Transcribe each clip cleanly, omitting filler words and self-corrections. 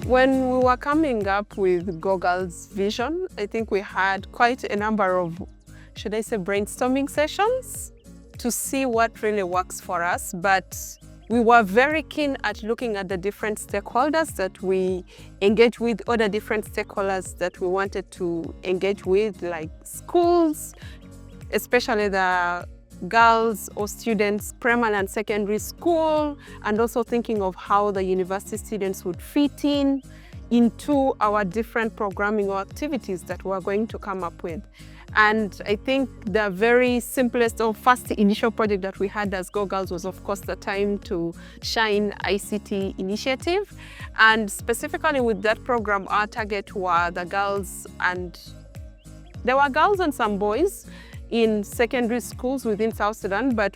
When we were coming up with GoGirls' vision, I think we had quite a number of, should I say, brainstorming sessions to see what really works for us. But we were very keen at looking at the different stakeholders that we engage with, or the different stakeholders that we wanted to engage with, like schools, especially the girls or students, primary and secondary school, and also thinking of how the university students would fit into our different programming or activities that we're going to come up with. And I think the very simplest or first initial project that we had as GoGirls was, of course, the Time to Shine ICT initiative. And specifically with that program, our target were the girls, and there were girls and some boys in secondary schools within South Sudan, but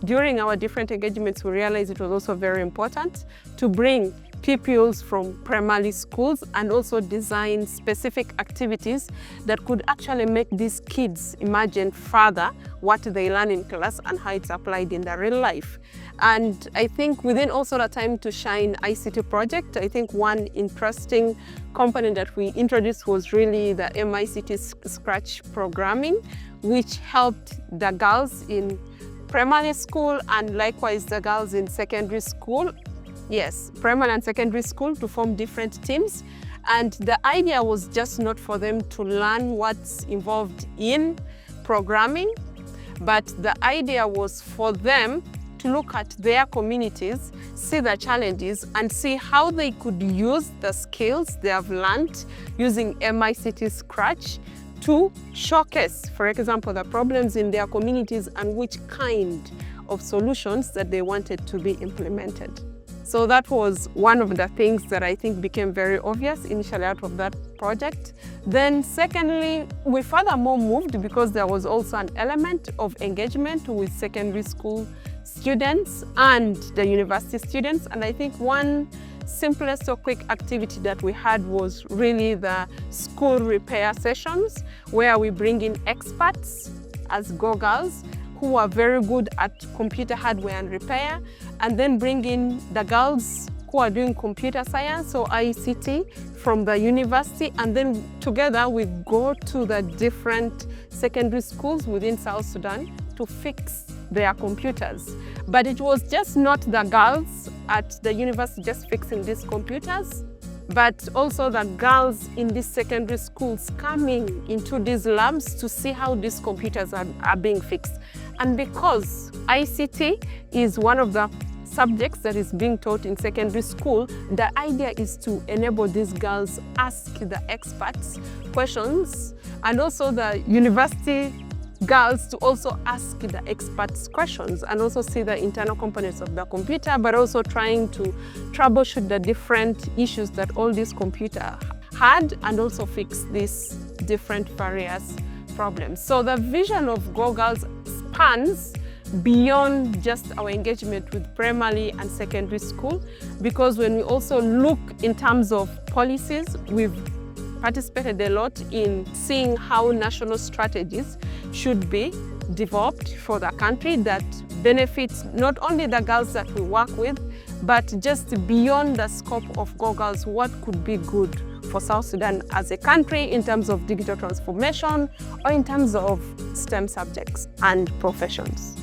during our different engagements, we realized it was also very important to bring pupils from primary schools and also design specific activities that could actually make these kids imagine further what they learn in class and how it's applied in their real life. And I think within also the Time to Shine ICT project, I think one interesting component that we introduced was really the MICT Scratch programming, which helped the girls in primary school and likewise the girls in secondary school, yes, primary and secondary school, to form different teams. And the idea was just not for them to learn what's involved in programming, but the idea was for them to look at their communities, see the challenges, and see how they could use the skills they have learned using MICT Scratch to showcase, for example, the problems in their communities and which kind of solutions that they wanted to be implemented. So that was one of the things that I think became very obvious initially out of that project. Then secondly, we furthermore moved because there was also an element of engagement with secondary school students and the university students. And I think one simplest or quick activity that we had was really the school repair sessions, where we bring in experts as GoGirls who are very good at computer hardware and repair, and then bring in the girls who are doing computer science or ICT from the university, and then together we go to the different secondary schools within South Sudan to fix their computers. But it was just not the girls at the university just fixing these computers, but also the girls in these secondary schools coming into these labs to see how these computers are being fixed. And because ICT is one of the subjects that is being taught in secondary school, the idea is to enable these girls ask the experts questions, and also the university girls to also ask the experts questions and also see the internal components of the computer, but also trying to troubleshoot the different issues that all this computer had and also fix these different various problems. So the vision of GoGirls spans beyond just our engagement with primary and secondary school, because when we also look in terms of policies, we've participated a lot in seeing how national strategies should be developed for the country that benefits not only the girls that we work with, but just beyond the scope of GoGirls, what could be good for South Sudan as a country in terms of digital transformation or in terms of STEM subjects and professions.